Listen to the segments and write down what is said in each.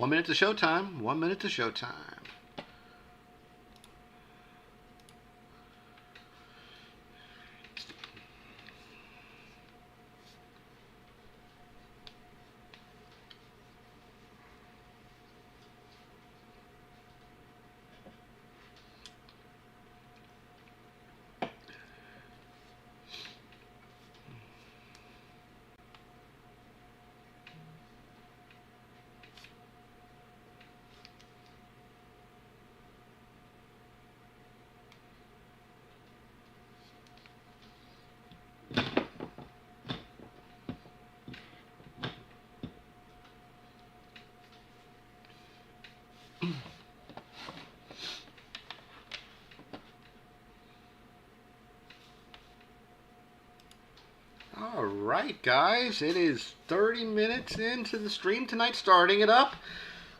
1 minute to showtime. 1 minute to showtime. All right, guys, it is 30 minutes into the stream tonight, starting it up.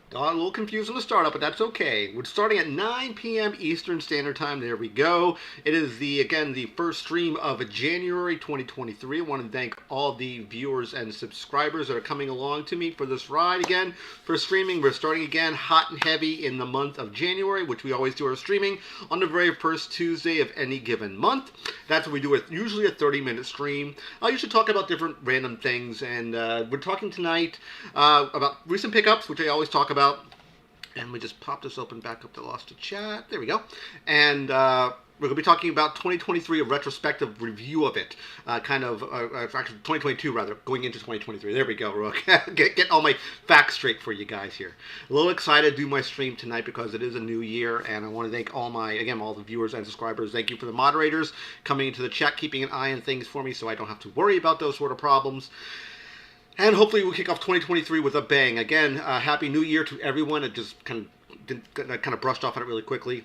Got a little confused on the startup, but that's okay. We're starting at 9 p.m. Eastern Standard Time. There we go. It is again the first stream of January 2023. I want to thank all the viewers and subscribers that are coming along to me for this ride again. For streaming, we're starting again hot and heavy in the month of January, which we always do our streaming on the very first Tuesday of any given month. That's what we do. With usually a 30-minute stream. I usually talk about different random things, and we're talking tonight about recent pickups, which I always talk about. And we just pop this open back up to Lost to Chat. There we go. And we're going to be talking about 2023, a retrospective review of it. Actually 2022 rather, going into 2023. There we go, Rook. get all my facts straight for you guys here. A little excited to do my stream tonight because it is a new year, and I want to thank all the viewers and subscribers. Thank you for the moderators coming into the chat, keeping an eye on things for me so I don't have to worry about those sort of problems. And hopefully we'll kick off 2023 with a bang. Again, Happy New Year to everyone. It just kind of brushed off on it really quickly.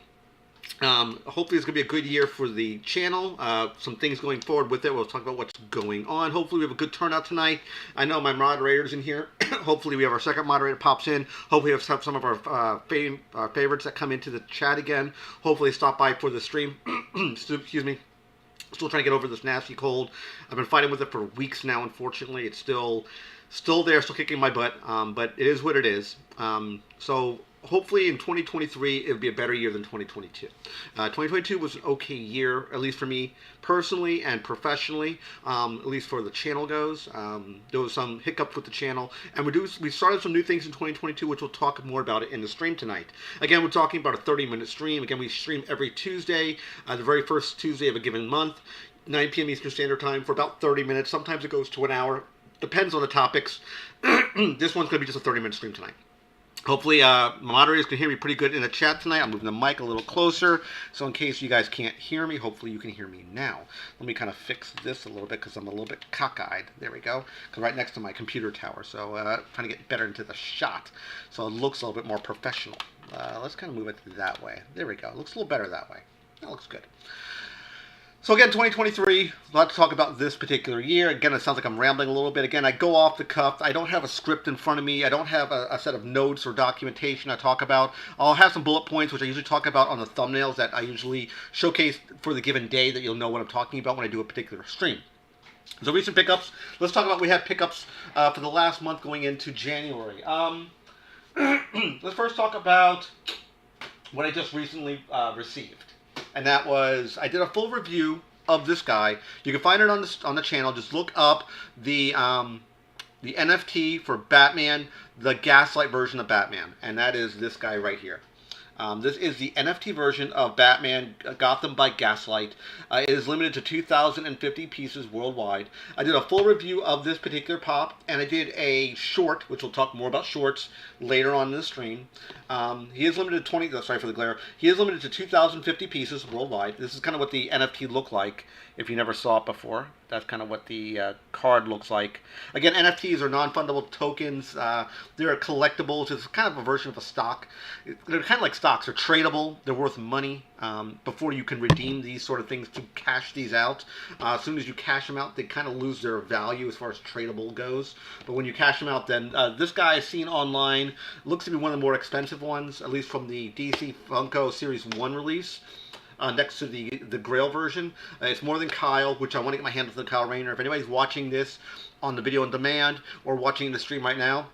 Hopefully it's going to be a good year for the channel. Some things going forward with it. We'll talk about what's going on. Hopefully we have a good turnout tonight. I know my moderator's in here. Hopefully we have our second moderator pops in. Hopefully we have some of our favorites that come into the chat again. Hopefully stop by for the stream. Excuse me. Still trying to get over this nasty cold. I've been fighting with it for weeks now. Unfortunately, it's still there, still kicking my butt. But it is what it is. So hopefully in 2023 it'll be a better year than 2022. 2022 was an okay year, at least for me personally and professionally. At least for the channel goes. There was some hiccups with the channel, and we started some new things in 2022, which we'll talk more about it in the stream tonight. Again, we're talking about a 30-minute stream. Again, we stream every Tuesday, the very first Tuesday of a given month, 9 p.m. Eastern Standard Time for about 30 minutes. Sometimes it goes to an hour. Depends on the topics. This one's going to be just a 30-minute stream tonight. Hopefully, my moderators can hear me pretty good in the chat tonight. I'm moving the mic a little closer, so in case you guys can't hear me, hopefully you can hear me now. Let me kind of fix this a little bit because I'm a little bit cockeyed. There we go. Because right next to my computer tower, so trying to get better into the shot, so it looks a little bit more professional. Let's kind of move it that way. There we go. It looks a little better that way. That looks good. So again, 2023, a lot to talk about this particular year. Again, it sounds like I'm rambling a little bit. Again, I go off the cuff. I don't have a script in front of me. I don't have a set of notes or documentation I talk about. I'll have some bullet points, which I usually talk about on the thumbnails that I usually showcase for the given day, that you'll know what I'm talking about when I do a particular stream. So recent pickups. Let's talk about, we had pickups for the last month going into January. Let's first talk about what I just recently received. And that was, I did a full review of this guy. You can find it on the channel. Just look up the NFT for Batman, the Gaslight version of Batman. And that is this guy right here. This is the NFT version of Batman Gotham by Gaslight. It is limited to 2,050 pieces worldwide. I did a full review of this particular pop, and I did a short, which we'll talk more about shorts later on in the stream. He is limited to sorry for the glare. He is limited to 2,050 pieces worldwide. This is kind of what the NFT looked like if you never saw it before. That's kind of what the card looks like. Again, NFTs are non-fundable tokens. They're collectibles. It's kind of a version of a stock. They're kind of like stocks. They're tradable. They're worth money before you can redeem these sort of things to cash these out. As soon as you cash them out, they kind of lose their value as far as tradable goes. But when you cash them out, then this guy is seen online. Looks to be one of the more expensive ones, at least from the DC Funko Series 1 release. Next to the Grail version. It's more than Kyle, which I want to get my hands on the Kyle Rayner. If anybody's watching this on the video on demand or watching the stream right now,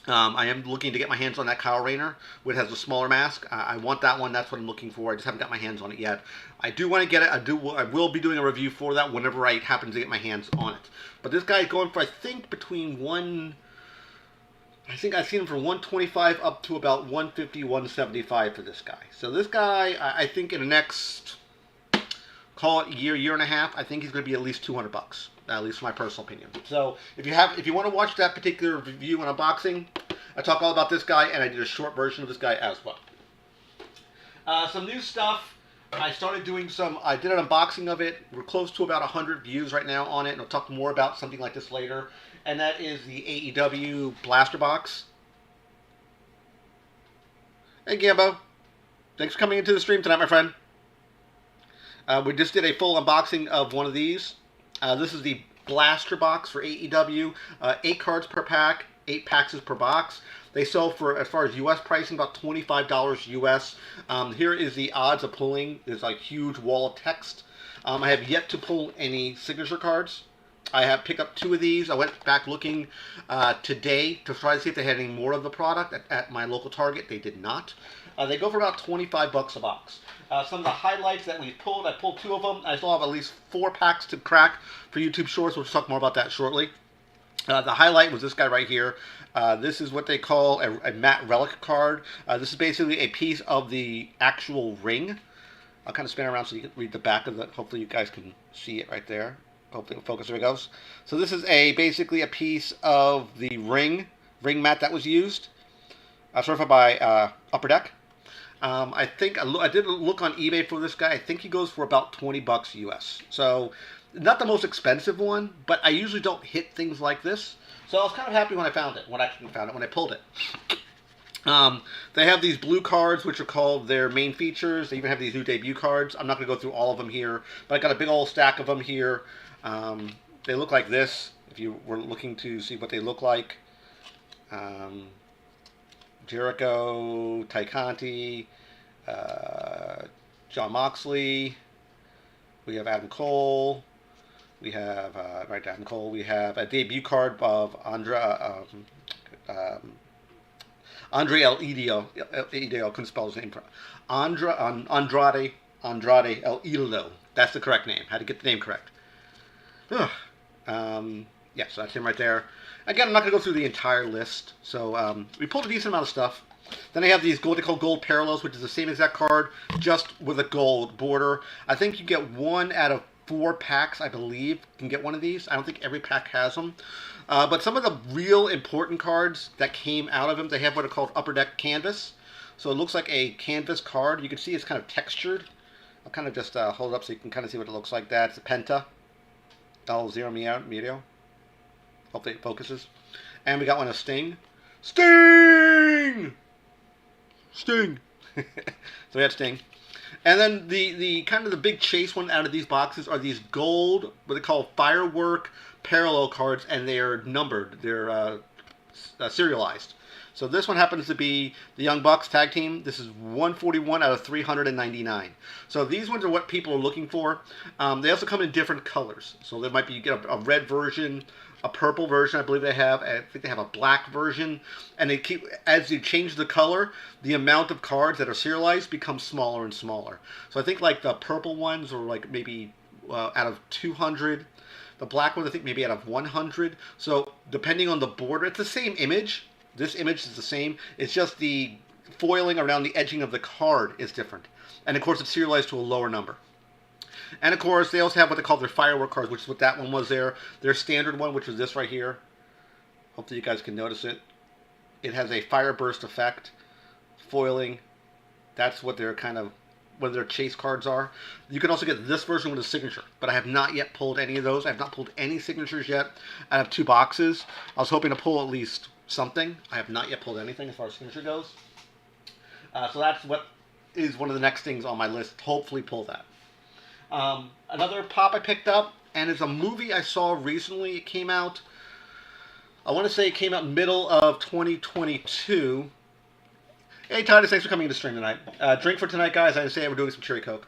I am looking to get my hands on that Kyle Rayner, which has a smaller mask. I want that one. That's what I'm looking for. I just haven't got my hands on it yet. I do want to get it. I will be doing a review for that whenever I happen to get my hands on it. But this guy is going for, I think, between one. I think I've seen him from 125 up to about 150, 175 for this guy. So this guy, I think in the next, call it year and a half, I think he's going to be at least $200. At least my personal opinion. So if you want to watch that particular review and unboxing, I talk all about this guy, and I did a short version of this guy as well. Some new stuff. I did an unboxing of it. We're close to about 100 views right now on it, and I'll talk more about something like this later. And that is the AEW Blaster Box. Hey, Gambo. Thanks for coming into the stream tonight, my friend. We just did a full unboxing of one of these. This is the Blaster Box for AEW. 8 cards per pack, 8 packs per box. They sell for, as far as U.S. pricing, about $25 U.S. Here is the odds of pulling. There's a huge wall of text. I have yet to pull any signature cards. I have picked up 2 of these. I went back looking today to try to see if they had any more of the product at my local Target. They did not. They go for about $25 a box. Some of the highlights that we pulled, I pulled 2 of them. I still have at least 4 packs to crack for YouTube Shorts. We'll talk more about that shortly. The highlight was this guy right here. This is what they call a matte relic card. This is basically a piece of the actual ring. I'll kind of spin around so you can read the back of it. Hopefully you guys can see it right there. Hopefully it'll focus. There it goes. So this is basically a piece of the ring mat that was used. Certified by Upper Deck. I think I did look on eBay for this guy. I think he goes for about $20 US. So not the most expensive one, but I usually don't hit things like this. So I was kind of happy when I found it. When I pulled it. They have these blue cards, which are called their main features. They even have these new debut cards. I'm not going to go through all of them here, but I got a big old stack of them here. They look like this, if you were looking to see what they look like. Jericho, Ty Conti, John Moxley. We have Adam Cole. We have Adam Cole. We have a debut card of Andre El Idolo. Couldn't spell his name. Andrade El Idolo. That's the correct name. Had to get the name correct. Yeah, so that's him right there. Again, I'm not going to go through the entire list. So we pulled a decent amount of stuff. Then I have these they call gold parallels, which is the same exact card, just with a gold border. I think you get 1 out of 4 packs, I believe, can get one of these. I don't think every pack has them. But some of the real important cards that came out of them, they have what are called Upper Deck Canvas. So it looks like a canvas card. You can see it's kind of textured. I'll kind of just hold it up so you can kind of see what it looks like. It's a Penta. $0 Medio. Hopefully it focuses. And we got one of Sting. Sting! Sting! So we had Sting. And then the kind of the big chase one out of these boxes are these gold, what they call firework parallel cards, and they're numbered. They're serialized. So this one happens to be the Young Bucks tag team. This is 141 out of 399. So these ones are what people are looking for. They also come in different colors. So there might be, you get a red version, a purple version, I believe they have. I think they have a black version. And they keep, as you change the color, the amount of cards that are serialized becomes smaller and smaller. So I think like the purple ones are like maybe out of 200. The black ones I think maybe out of 100. So depending on the border, it's the same image. This image is the same. It's just the foiling around the edging of the card is different. And of course it's serialized to a lower number. And of course they also have what they call their firework cards, which is what that one was there. Their standard one, which is this right here. Hopefully you guys can notice it. It has a fire burst effect. Foiling. That's what their kind of, what their chase cards are. You can also get this version with a signature, but I have not yet pulled any of those. I have not pulled any signatures yet out of 2 boxes. I was hoping to pull at least something. I have not yet pulled anything as far as signature goes. So that's what is one of the next things on my list. Hopefully pull that. Another pop I picked up, and it's a movie I saw recently. It came out, I want to say it came out middle of 2022. Hey Titus, thanks for coming to the stream tonight. Drink for tonight, guys. I didn't say we're doing some cherry coke.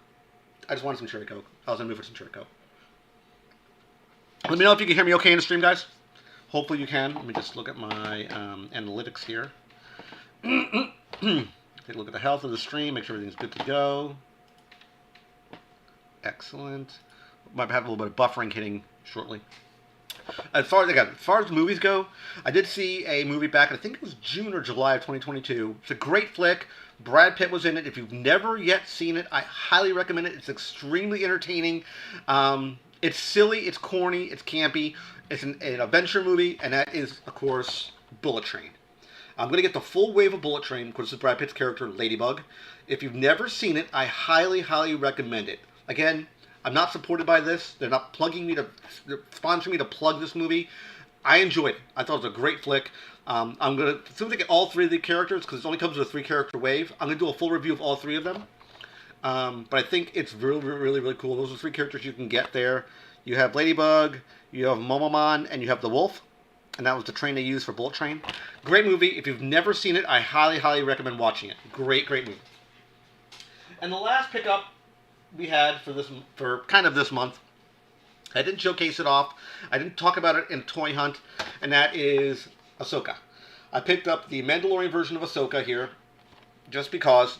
I just wanted some cherry coke. I was in the mood for some cherry coke. Let me know if you can hear me okay in the stream, guys. Hopefully you can. Let me just look at my analytics here. Take a look at the health of the stream. Make sure everything's good to go. Excellent. Might have a little bit of buffering hitting shortly. As far as movies go, I did see a movie back, I think it was June or July of 2022. It's a great flick. Brad Pitt was in it. If you've never yet seen it, I highly recommend it. It's extremely entertaining. It's silly, it's corny, it's campy. It's an adventure movie, and that is, of course, Bullet Train. I'm going to get the full wave of Bullet Train, because this is Brad Pitt's character, Ladybug. If you've never seen it, I highly, highly recommend it. Again, I'm not supported by this. They're not sponsoring me to plug this movie. I enjoyed it. I thought it was a great flick. I'm going to, as soon as I get all three of the characters, because it only comes with a 3-character wave, I'm going to do a full review of all 3 of them. But I think it's really, really, really cool. Those are 3 characters you can get there. You have Ladybug, you have Momomon, and you have the Wolf. And that was the train they used for Bullet Train. Great movie. If you've never seen it, I highly, highly recommend watching it. Great, great movie. And the last pickup we had for kind of this month, I didn't showcase it off. I didn't talk about it in Toy Hunt, and that is Ahsoka. I picked up the Mandalorian version of Ahsoka here, just because.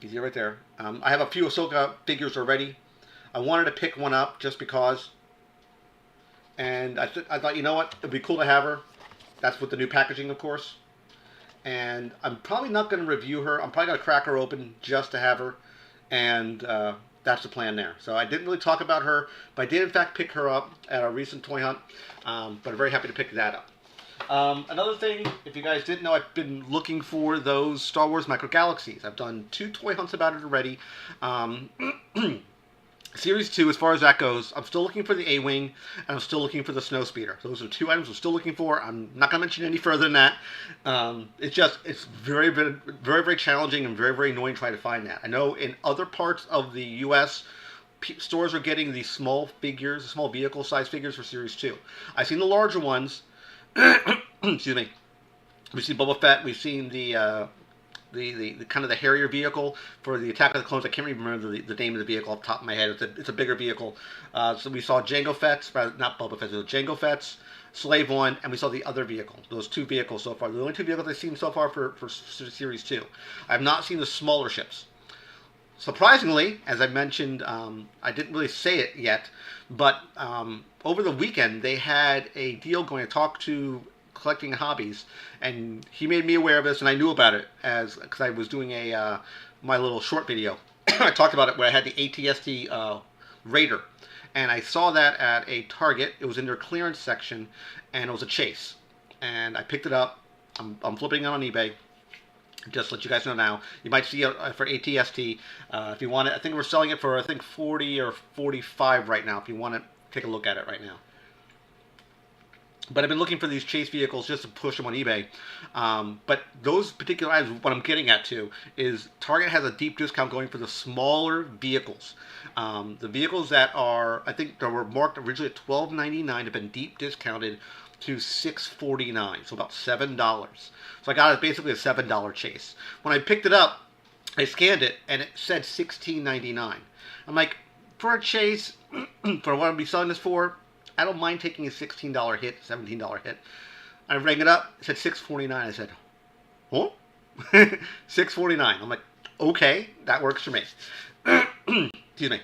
Easy right there. I have a few Ahsoka figures already. I wanted to pick one up just because. And I thought, you know what? It'd be cool to have her. That's with the new packaging, of course. And I'm probably not going to review her. I'm probably going to crack her open just to have her. And that's the plan there. So I didn't really talk about her, but I did, in fact, pick her up at a recent Toy Hunt. But I'm very happy to pick that up. Another thing, if you guys didn't know, I've been looking for those Star Wars Micro Galaxies. I've done 2 Toy Hunts about it already. Series 2, as far as that goes, I'm still looking for the A-Wing, and I'm still looking for the Snowspeeder. Those are 2 items I'm still looking for. I'm not going to mention any further than that. It's very, very, very, very challenging and very, very annoying trying to find that. I know in other parts of the U.S., stores are getting these small figures, small vehicle-sized figures for Series 2. I've seen the larger ones. Excuse me. We've seen Boba Fett. We've seen the kind of the Harrier vehicle for the Attack of the Clones. I can't remember the name of the vehicle off the top of my head. It's a bigger vehicle. So we saw Jango Fett's, not Boba Fett's, Jango Fett's, Slave One, and we saw the other vehicle. Those 2 vehicles so far. The only 2 vehicles I've seen so far for Series 2. I have not seen the smaller ships. Surprisingly, as I mentioned, I didn't really say it yet, but over the weekend they had a deal going to talk to Collecting Hobbies, and he made me aware of this, and I knew about it because I was doing my little short video. I talked about it where I had the ATST Raider, and I saw that at a Target. It was in their clearance section, and it was a chase, and I picked it up. I'm flipping it on eBay. Just to let you guys know now. You might see it for ATST. If you want it, I think we're selling it for, I think, 40 or 45 right now. If you want to take a look at it right now. But I've been looking for these chase vehicles just to push them on eBay. But those particular items, what I'm getting at too, is Target has a deep discount going for the smaller vehicles. The vehicles that are, I think, that were marked originally at $12.99 have been deep discounted to $6.49, so about $7. So I got it basically a $7 chase. When I picked it up, I scanned it, and it said $16.99. I'm like, for a chase, for what I'm be selling this for, I don't mind taking a $16 hit, $17 hit. I rang it up, it said $6.49. I said, huh? $6.49. I'm like, okay, that works for me. Excuse me.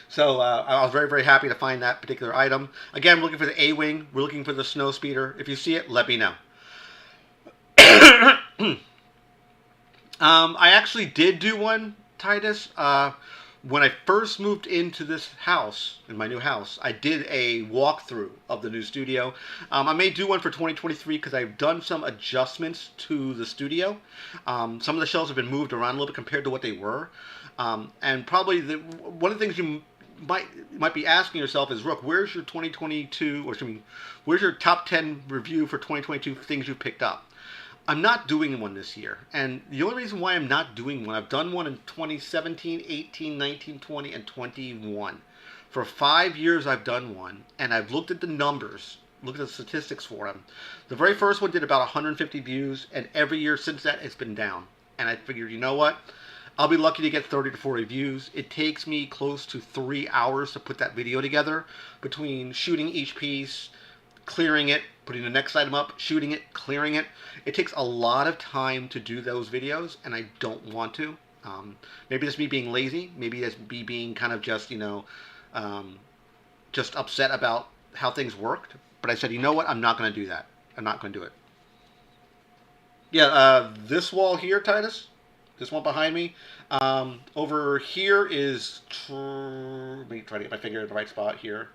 So I was very, very happy to find that particular item. Again, we're looking for the A-Wing. We're looking for the Snowspeeder. If you see it, let me know. I actually did do one, Titus. When I first moved into this house, in my new house, I did a walkthrough of the new studio. I may do one for 2023 because I've done some adjustments to the studio. Some of the shelves have been moved around a little bit compared to what they were. And probably one of the things you might be asking yourself is, Rook, where's your 2022, or where's your top 10 review for 2022 things you picked up? I'm not doing one this year. And the only reason why I'm not doing one, I've done one in 2017, 18, 19, 20, and 21. For 5 years I've done one, and I've looked at the numbers, looked at the statistics for them. The very first one did about 150 views, and every year since that it's been down. And I figured, you know what? I'll be lucky to get 30 to 40 views. It takes me close to 3 hours to put that video together, between shooting each piece, clearing it, putting the next item up, shooting it, clearing it. It takes a lot of time to do those videos, and I don't want to. Maybe that's me being lazy. Maybe that's me being kind of just, just upset about how things worked. But I said, you know what? I'm not going to do that. I'm not going to do it. Yeah, this wall here, Titus, this one behind me, over here is, let me try to get my finger in the right spot here.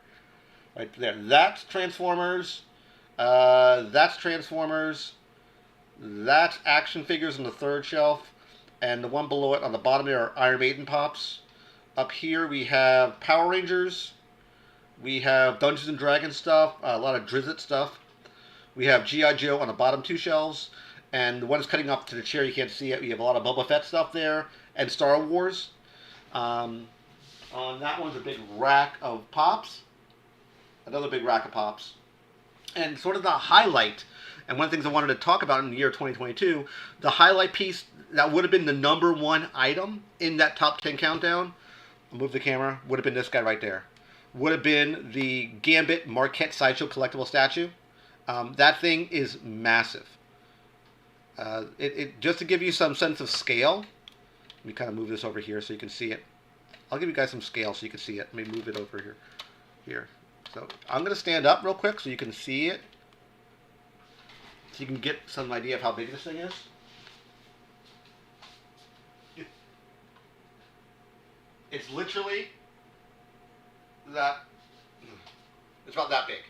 Right there. That's Transformers. That's Transformers. That's action figures on the third shelf. And the one below it on the bottom there are Iron Maiden pops. Up here we have Power Rangers. We have Dungeons and Dragons stuff. A lot of Drizzt stuff. We have G.I. Joe on the bottom two shelves. And the one that's cutting up to the chair, you can't see it. We have a lot of Boba Fett stuff there. And Star Wars. On that one's a big rack of pops. Another big rack of pops. And sort of the highlight, and one of the things I wanted to talk about in the year 2022, the highlight piece that would have been the #1 item in that top 10 countdown, I'll move the camera, would have been this guy right there. Would have been the Gambit Marquette Sideshow collectible statue. That thing is massive. Just to give you some sense of scale, let me kind of move this over here so you can see it. I'll give you guys some scale so you can see it. Let me move it over here. So I'm going to stand up real quick so you can see it. So you can get some idea of how big this thing is. It's literally that. It's about that big.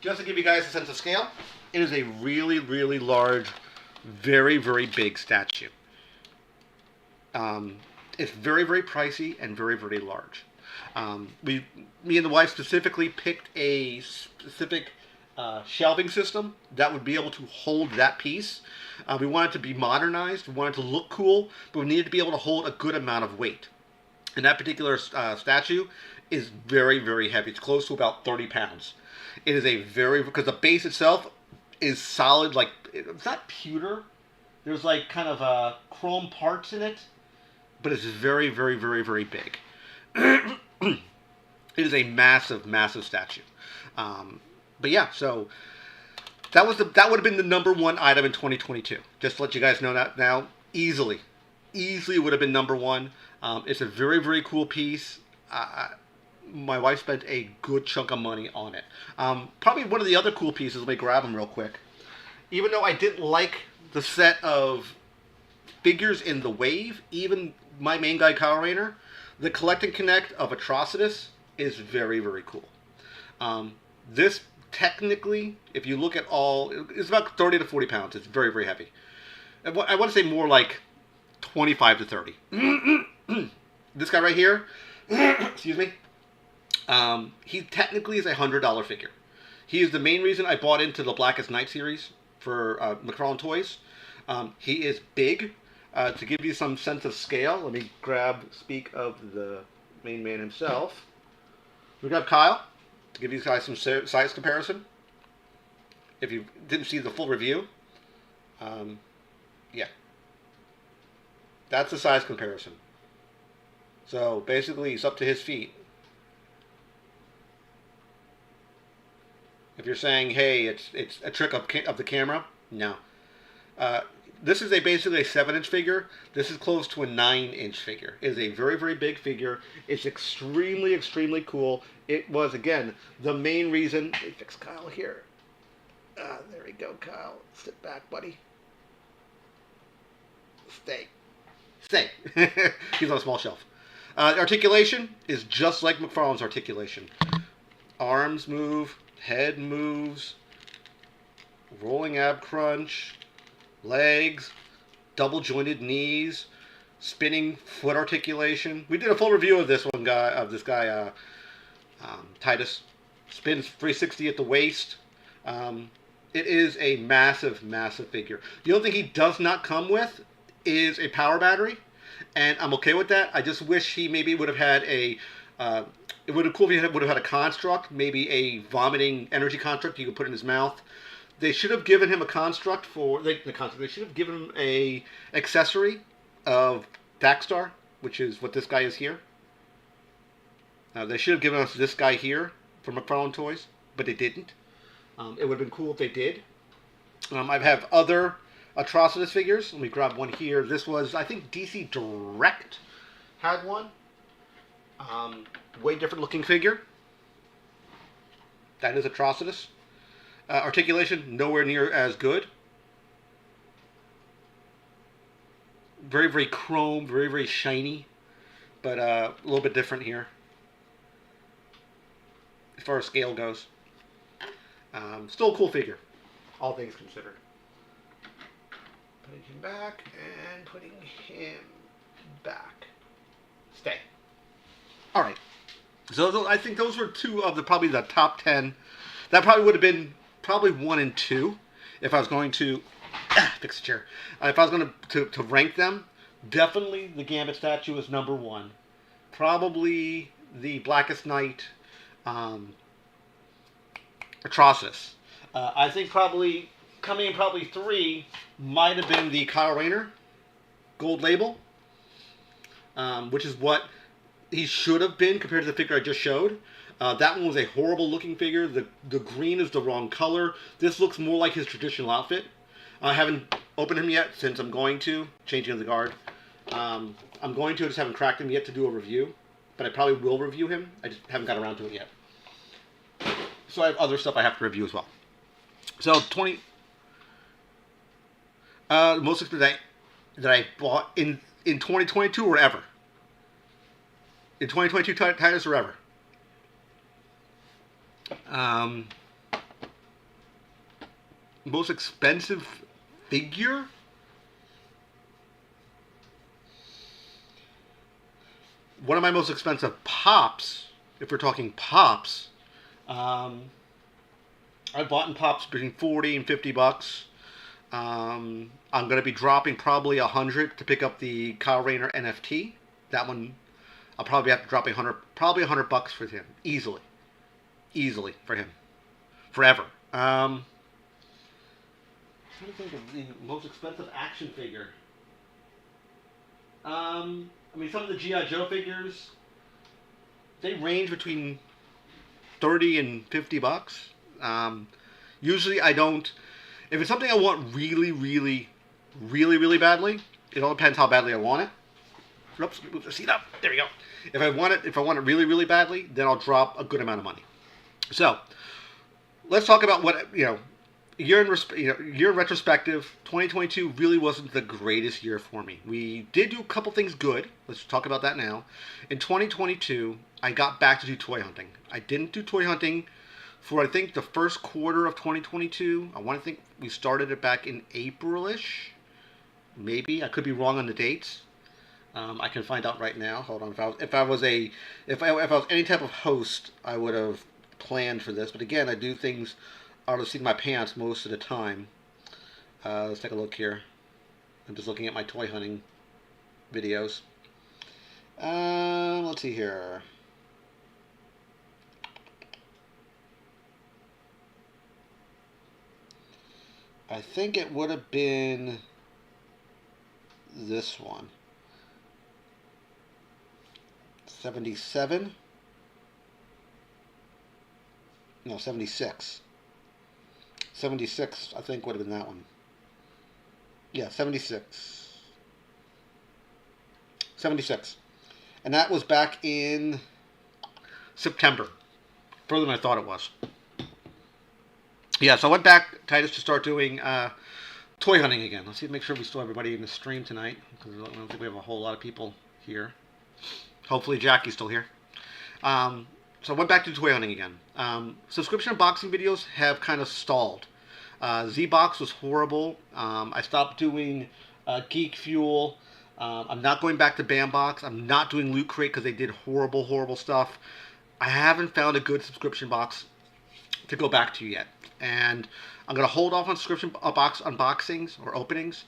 Just to give you guys a sense of scale, it is a really, really large, very, very big statue. It's very, very pricey and very, very large. Me and the wife specifically picked a specific shelving system that would be able to hold that piece. We wanted it to be modernized, we wanted it to look cool, but we needed to be able to hold a good amount of weight. And that particular statue is very, very heavy. It's close to about 30 pounds. It is because the base itself is solid, like, it's not pewter. There's like kind of chrome parts in it, but it's very, very, very, very big. It is a massive, massive statue. But yeah, so that would have been the #1 item in 2022. Just to let you guys know that now, easily would have been #1. It's a very, very cool piece. My wife spent a good chunk of money on it. Probably one of the other cool pieces, let me grab them real quick. Even though I didn't like the set of figures in the wave, even my main guy, Kyle Rayner, the Collect and Connect of Atrocitus is very, very cool. This, technically, if you look at all, it's about 30 to 40 pounds. It's very, very heavy. I want to say more like 25 to 30. This guy right here, excuse me, he technically is a $100 figure. He is the main reason I bought into the Blackest Night series for McFarlane Toys. He is big. To give you some sense of scale, let me speak of the main man himself. We got Kyle, to give you guys some size comparison. If you didn't see the full review, yeah. That's the size comparison. So basically, he's up to his feet. If you're saying, hey, it's a trick of the camera, no. This is basically a 7-inch figure. This is close to a 9-inch figure. It is a very, very big figure. It's extremely, extremely cool. It was, again, the main reason. Let me fix Kyle here. There we go, Kyle. Sit back, buddy. Stay. He's on a small shelf. Articulation is just like McFarlane's articulation. Arms move, head moves, rolling ab crunch, legs, double jointed knees, spinning foot articulation. We did a full review of this guy, Titus. Spins 360 at the waist. It is a massive, massive figure. The only thing he does not come with is a power battery, and I'm okay with that. I just wish he maybe would have had a. It would have been cool if he would have had a construct, maybe a vomiting energy construct he could put in his mouth. They should have given him a construct for They should have given him a accessory of Daxstar, which is what this guy is here. They should have given us this guy here from McFarlane Toys, but they didn't. It would have been cool if they did. I have other Atrocitus figures. Let me grab one here. This was, I think, DC Direct had one. Way different looking figure. That is Atrocitus. Articulation, nowhere near as good. Very, very chrome, very, very shiny. But a little bit different here. As far as scale goes. Still a cool figure, all things considered. Putting him back and putting him back. Stay. All right. So I think those were two of probably the top 10. That probably would have been probably 1 and 2 if I was going to fix the chair. If I was going to rank them, definitely the Gambit statue is number 1. Probably the Blackest Night Atrocitus. I think probably coming in probably 3 might have been the Kyle Rayner gold label, which is what he should have been compared to the figure I just showed. That one was a horrible looking figure. The green is the wrong color. This looks more like his traditional outfit. I haven't opened him yet since I'm going to, changing of the guard. I'm going to, just haven't cracked him yet to do a review. But I probably will review him. I just haven't got around to it yet. So I have other stuff I have to review as well. So most expensive that I bought in 2022 or ever. In 2022 Titus or ever. Most expensive figure? One of my most expensive pops, if we're talking pops, I bought in pops between 40 and 50 bucks. I'm going to be dropping probably 100 to pick up the Kyle Rayner NFT. That one, I'll probably have to drop probably 100 bucks for him. Easily for him. Forever. I'm trying to think of the most expensive action figure. I mean, some of the G.I. Joe figures, they range between 30 and 50 bucks. Usually I don't, if it's something I want really, really, really, really badly, it all depends how badly I want it. Oops, move the seat up. There we go. If I want it really, really badly, then I'll drop a good amount of money. So, let's talk about what, year in retrospective, 2022 really wasn't the greatest year for me. We did do a couple things good. Let's talk about that now. In 2022, I got back to do toy hunting. I didn't do toy hunting for, I think, the first quarter of 2022. I want to think we started it back in April-ish. Maybe. I could be wrong on the dates. I can find out right now. Hold on. If I was any type of host, I would have planned for this. But again, I do things out of the seat of my pants most of the time. Let's take a look here. I'm just looking at my toy hunting videos. Let's see here. I think it would have been this one. 77? No, 76. 76, I think, would have been that one. Yeah, 76. 76. And that was back in September. Further than I thought it was. Yeah, so I went back, Titus, to start doing toy hunting again. Let's see, make sure we still have everybody in the stream tonight, because I don't think we have a whole lot of people here. Hopefully Jackie's still here. So I went back to toy hunting again. Subscription unboxing videos have kind of stalled. Z-Box was horrible. I stopped doing Geek Fuel. I'm not going back to Bambox. I'm not doing Loot Crate because they did horrible, horrible stuff. I haven't found a good subscription box to go back to yet. And I'm going to hold off on subscription box unboxings or openings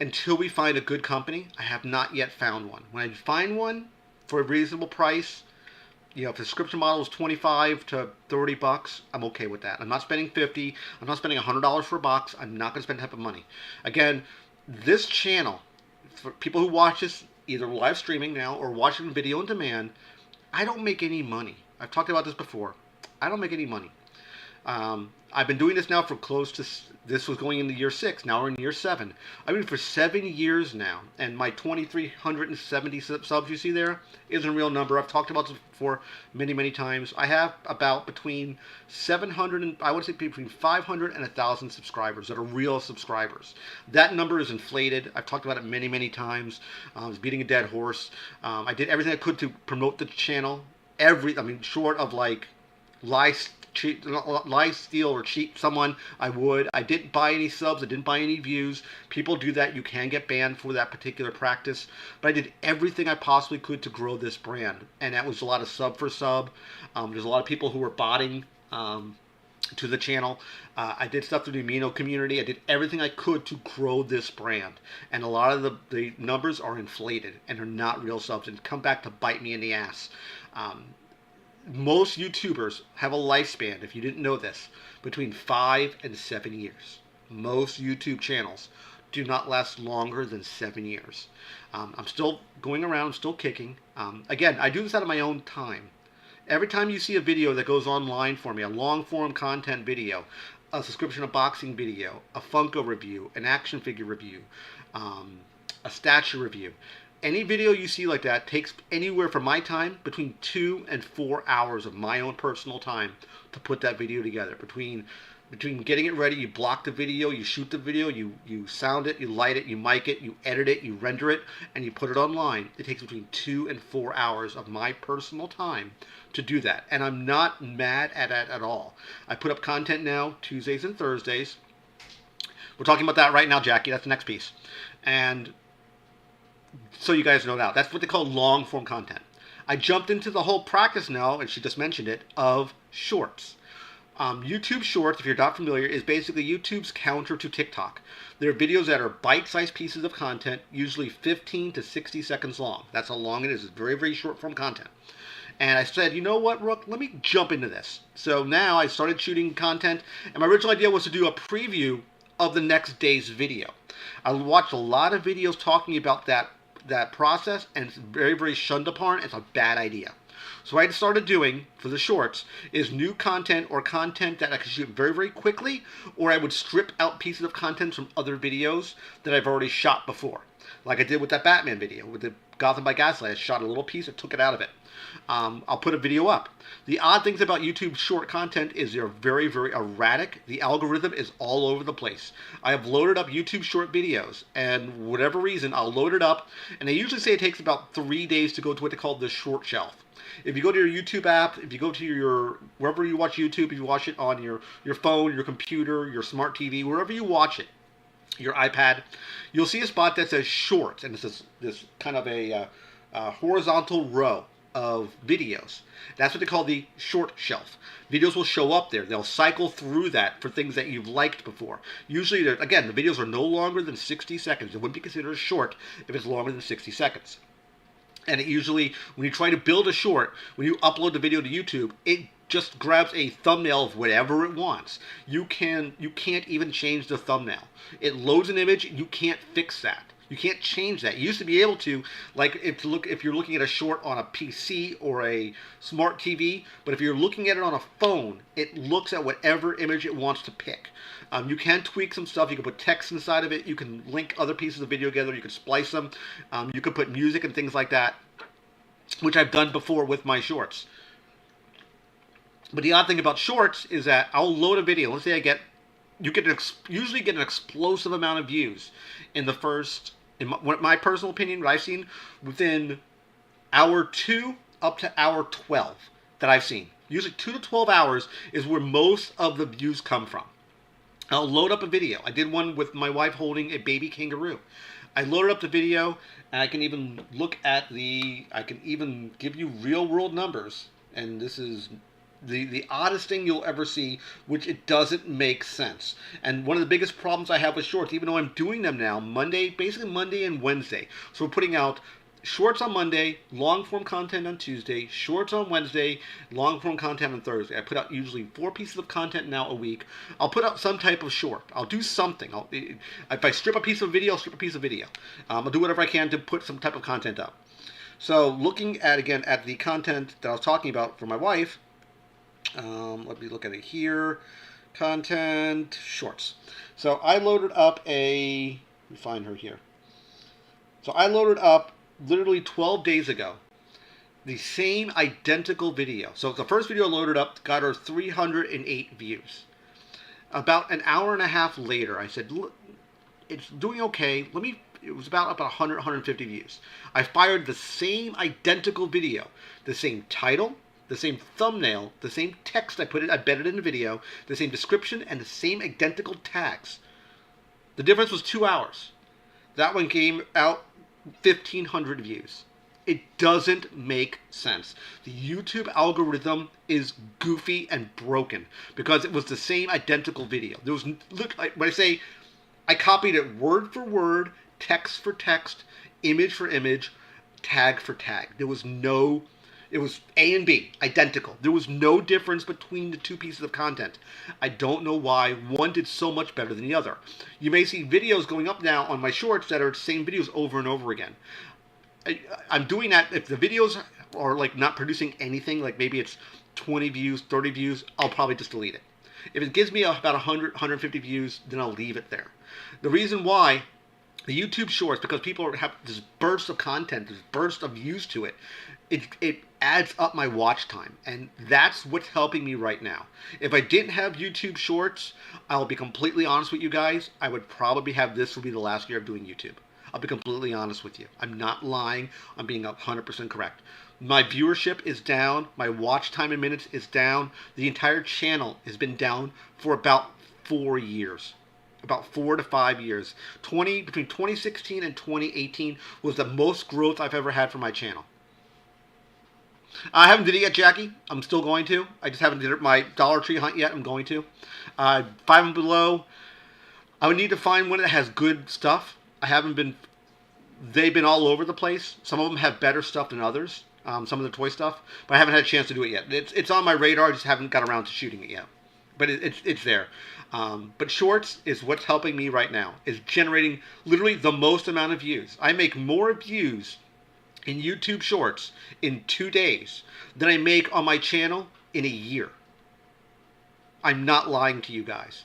until we find a good company. I have not yet found one. When I find one for a reasonable price, if the subscription model is 25 to 30 bucks, I'm okay with that. I'm not spending 50. I'm not spending $100 for a box. I'm not going to spend that type of money. Again, this channel, for people who watch this either live streaming now or watching video on demand, I don't make any money. I've talked about this before. I don't make any money. I've been doing this now for this was going into year 6. Now we're in year 7. I've been for 7 years now, and my 2,370 subs you see there isn't a real number. I've talked about this before many, many times. I have about between 700 and I would say between 500 and 1,000 subscribers that are real subscribers. That number is inflated. I've talked about it many, many times. I was beating a dead horse. I did everything I could to promote the channel. Short of like lie, steal, or cheat someone, I would. I didn't buy any subs. I didn't buy any views. People do that. You can get banned for that particular practice. But I did everything I possibly could to grow this brand. And that was a lot of sub for sub. There's a lot of people who were botting to the channel. I did stuff through the Amino community. I did everything I could to grow this brand. And a lot of the numbers are inflated and are not real subs and come back to bite me in the ass. Most YouTubers have a lifespan, if you didn't know this, between 5 and 7 years. Most YouTube channels do not last longer than 7 years. I'm still going around, I'm still kicking. Again, I do this out of my own time. Every time you see a video that goes online for me, a long-form content video, a subscription unboxing video, a Funko review, an action figure review, a statue review, any video you see like that takes anywhere from my time between 2 and 4 hours of my own personal time to put that video together. Between getting it ready, you block the video, you shoot the video, you sound it, you light it, you mic it, you edit it, you render it, and you put it online. It takes between 2 and 4 hours of my personal time to do that. And I'm not mad at that at all. I put up content now Tuesdays and Thursdays. We're talking about that right now, Jackie. That's the next piece. And so you guys know now, that's what they call long-form content. I jumped into the whole practice now, and she just mentioned it, of shorts. YouTube Shorts, if you're not familiar, is basically YouTube's counter to TikTok. They're videos that are bite-sized pieces of content, usually 15 to 60 seconds long. That's how long it is. It's very, very short-form content. And I said, you know what, Rook, let me jump into this. So now I started shooting content, and my original idea was to do a preview of the next day's video. I watched a lot of videos talking about that process, and it's very, very shunned upon. It's a bad idea. So what I started doing for the shorts is new content or content that I could shoot very, very quickly, or I would strip out pieces of content from other videos that I've already shot before. Like I did with that Batman video, with the Gotham by Gaslight. I shot a little piece and took it out of it. I'll put a video up. The odd things about YouTube short content is they're very, very erratic. The algorithm is all over the place. I have loaded up YouTube short videos, and whatever reason, I'll load it up, and they usually say it takes about 3 days to go to what they call the short shelf. If you go to your YouTube app, if you go to your, wherever you watch YouTube, if you watch it on your phone, your computer, your smart TV, wherever you watch it, your iPad, you'll see a spot that says shorts, and it's this kind of a horizontal row of videos. That's what they call the short shelf. Videos will show up there. They'll cycle through that for things that you've liked before. Usually, again, the videos are no longer than 60 seconds. It wouldn't be considered short if it's longer than 60 seconds. And it usually, when you try to build a short, when you upload the video to YouTube, it just grabs a thumbnail of whatever it wants. You can't even change the thumbnail. It loads an image. You can't fix that. You can't change that. You used to be able to, like if you're looking at a short on a PC or a smart TV, but if you're looking at it on a phone, it looks at whatever image it wants to pick. You can tweak some stuff. You can put text inside of it. You can link other pieces of video together. You can splice them. You can put music and things like that, which I've done before with my shorts. But the odd thing about shorts is that I'll load a video. Let's say you usually get an explosive amount of views in the first, in my personal opinion, what I've seen, within hour 2 up to hour 12 that I've seen. Usually 2 to 12 hours is where most of the views come from. I'll load up a video. I did one with my wife holding a baby kangaroo. I loaded up the video, and I can even I can even give you real world numbers, and this is the oddest thing you'll ever see, which it doesn't make sense. And one of the biggest problems I have with shorts, even though I'm doing them now, basically Monday and Wednesday. So we're putting out shorts on Monday, long-form content on Tuesday, shorts on Wednesday, long-form content on Thursday. I put out usually 4 pieces of content now a week. I'll put out some type of short. I'll do something. If I strip a piece of video, I'll strip a piece of video. I'll do whatever I can to put some type of content up. So looking at, again, at the content that I was talking about for my wife, Let me look at it here. Content, shorts. So I loaded up let me find her here. So I loaded up literally 12 days ago the same identical video. So the first video I loaded up got her 308 views. About an hour and a half later, I said, look, it's doing okay. It was about 100, 150 views. I fired the same identical video, the same title, the same thumbnail, the same text I embedded in the video, the same description, and the same identical tags. The difference was 2 hours. That one came out 1,500 views. It doesn't make sense. The YouTube algorithm is goofy and broken because it was the same identical video. There was, look, when I say I copied it word for word, text for text, image for image, tag for tag. It was A and B, identical. There was no difference between the two pieces of content. I don't know why one did so much better than the other. You may see videos going up now on my shorts that are the same videos over and over again. I'm doing that if the videos are like not producing anything, like maybe it's 20 views, 30 views, I'll probably just delete it. If it gives me about 100, 150 views, then I'll leave it there. The reason why the YouTube Shorts, because people have this burst of content, this burst of views to it, it adds up my watch time, and that's what's helping me right now. If I didn't have YouTube Shorts, I'll be completely honest with you guys, I would probably have this will be the last year of doing YouTube. I'll be completely honest with you. I'm not lying. I'm being 100% correct. My viewership is down. My watch time in minutes is down. The entire channel has been down for about 4 years. About 4 to 5 years. Between 2016 and 2018 was the most growth I've ever had for my channel. I haven't did it yet, Jackie. I'm still going to. I just haven't did my Dollar Tree hunt yet. I'm going to. 5 and below. I would need to find one that has good stuff. They've been all over the place. Some of them have better stuff than others, some of the toy stuff, but I haven't had a chance to do it yet. It's on my radar, I just haven't got around to shooting it yet. But it's there. But Shorts is what's helping me right now, is generating literally the most amount of views. I make more views in YouTube Shorts in 2 days than I make on my channel in a year. I'm not lying to you guys.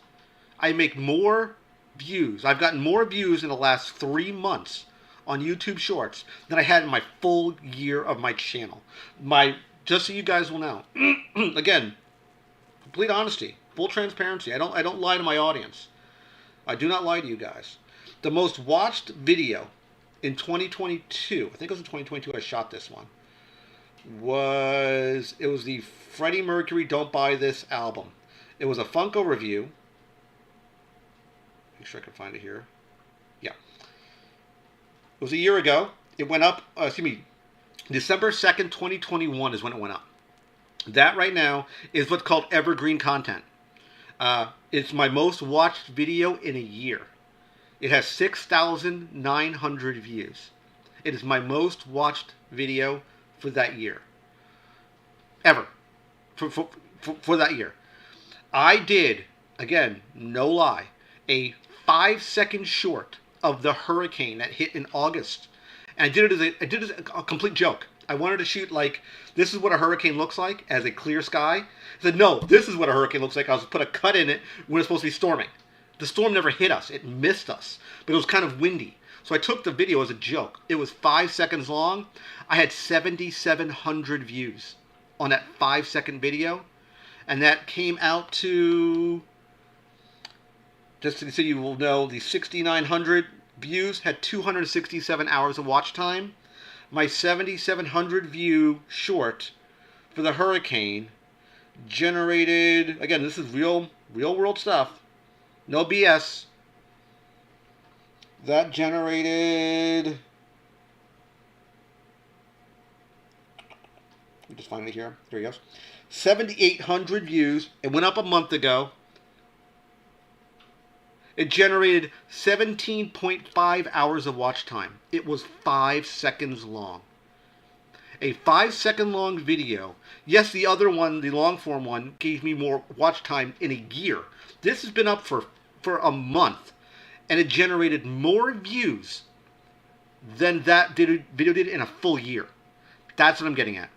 I make more views. I've gotten more views in the last 3 months on YouTube Shorts than I had in my full year of my channel. Just so you guys will know. Again, complete honesty, full transparency. I don't lie to my audience. I do not lie to you guys. The most watched video in 2022, I think it was in 2022 I shot this one, was the Freddie Mercury Don't Buy This album. It was a Funko review. Make sure I can find it here. Yeah. It was a year ago. It went up, December 2nd, 2021 is when it went up. That right now is what's called evergreen content. It's my most watched video in a year. It has 6,900 views. It is my most watched video for that year. Ever. For that year. I did, again, no lie, a 5-second short of the hurricane that hit in August. And I did it as a complete joke. I wanted to shoot like, this is what a hurricane looks like as a clear sky. I said, no, this is what a hurricane looks like. I was put a cut in it when it's supposed to be storming. The storm never hit us. It missed us. But it was kind of windy. So I took the video as a joke. It was 5 seconds long. I had 7,700 views on that 5-second video. And that came out to, just so you will know, the 6,900 views had 267 hours of watch time. My 7,700 view short for the hurricane generated, again, this is real world stuff, no BS. That generated, let me just find it here. There he goes. 7,800 views. It went up a month ago. It generated 17.5 hours of watch time. It was 5 seconds long. A 5-second long video. Yes, the other one, the long form one, gave me more watch time in a year. This has been up for a month, and it generated more views than that video did in a full year. That's what I'm getting at.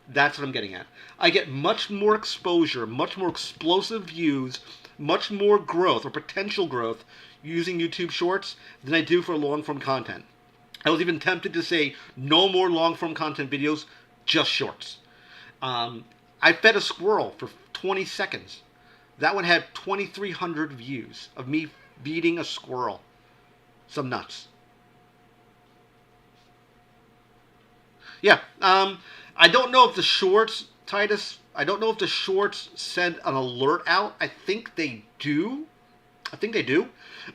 That's what I'm getting at. I get much more exposure, much more explosive views, much more growth or potential growth using YouTube Shorts than I do for long form content. I was even tempted to say no more long form content videos, just shorts. I fed a squirrel for 20 seconds. That one had 2,300 views of me feeding a squirrel some nuts. Yeah, I don't know if the shorts, Titus, I don't know if the shorts send an alert out. I think they do. I think they do,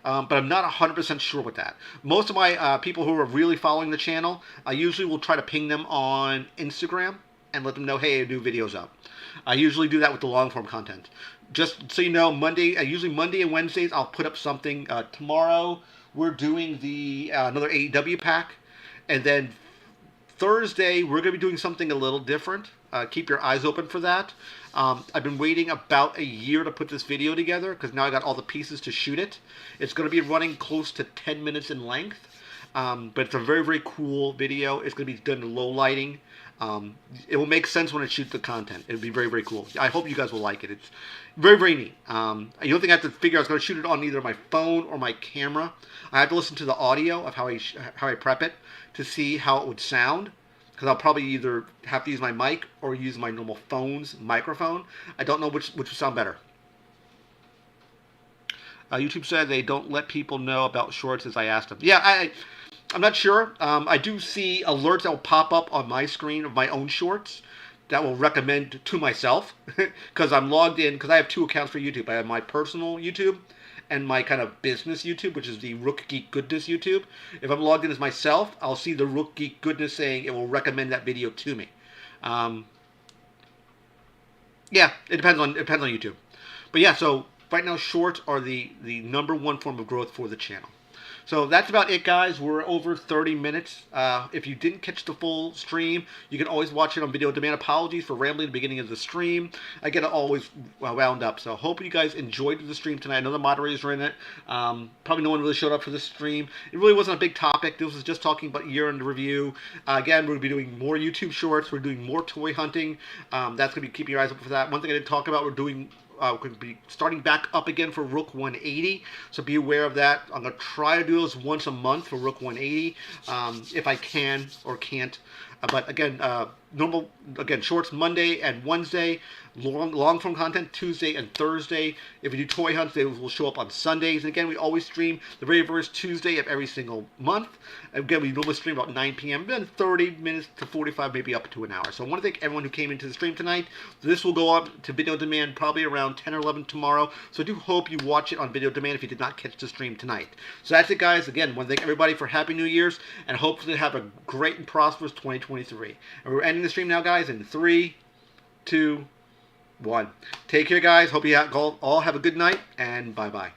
but I'm not 100% sure with that. Most of my people who are really following the channel, I usually will try to ping them on Instagram and let them know, hey, a new video's up. I usually do that with the long form content. Just so you know, usually Monday and Wednesdays, I'll put up something. Tomorrow, we're doing the another AEW pack, and then Thursday, we're going to be doing something a little different. Keep your eyes open for that. I've been waiting about a year to put this video together because now I got all the pieces to shoot it. It's going to be running close to 10 minutes in length, but it's a very, very cool video. It's going to be done in low lighting. It will make sense when I shoot the content. It'll be very, very cool. I hope you guys will like it. It's very, very neat. The only thing I have to figure out is going to shoot it on either my phone or my camera. I have to listen to the audio of how I prep it to see how it would sound. Because I'll probably either have to use my mic or use my normal phone's microphone. I don't know which would sound better. YouTube said they don't let people know about shorts as I asked them. Yeah, I'm not sure. I do see alerts that will pop up on my screen of my own shorts that will recommend to myself because I'm logged in, because I have two accounts for YouTube. I have my personal YouTube and my kind of business YouTube, which is the Rook Geek Goodness YouTube. If I'm logged in as myself, I'll see the Rook Geek Goodness saying it will recommend that video to me. Yeah, it depends on YouTube. But yeah, so right now shorts are the number one form of growth for the channel. So that's about it, guys. We're over 30 minutes. If you didn't catch the full stream, you can always watch it on video demand. Apologies for rambling at the beginning of the stream. I get it always wound up. So hope you guys enjoyed the stream tonight. I know the moderators were in it. Probably no one really showed up for this stream. It really wasn't a big topic. This was just talking about year-end review. Again, we're going to be doing more YouTube shorts. We're doing more toy hunting. That's going to be keeping your eyes open for that. One thing I didn't talk about, we're going to be starting back up again for Rook 180, so be aware of that. I'm going to try to do those once a month for Rook 180, if I can or can't. But again, shorts Monday and Wednesday, long form content Tuesday and Thursday. If we do toy hunts, they will show up on Sundays. And again, we always stream the very first Tuesday of every single month. Again, we normally stream about 9 p.m., then 30 minutes to 45, maybe up to an hour. So I want to thank everyone who came into the stream tonight. This will go up to video demand probably around 10 or 11 tomorrow. So I do hope you watch it on video demand if you did not catch the stream tonight. So that's it, guys. Again, I want to thank everybody for Happy New Year's and hopefully have a great and prosperous 2023. And we're ending the stream now, guys, in 3, 2, 1. Take care, guys. Hope you all have a good night, and bye-bye.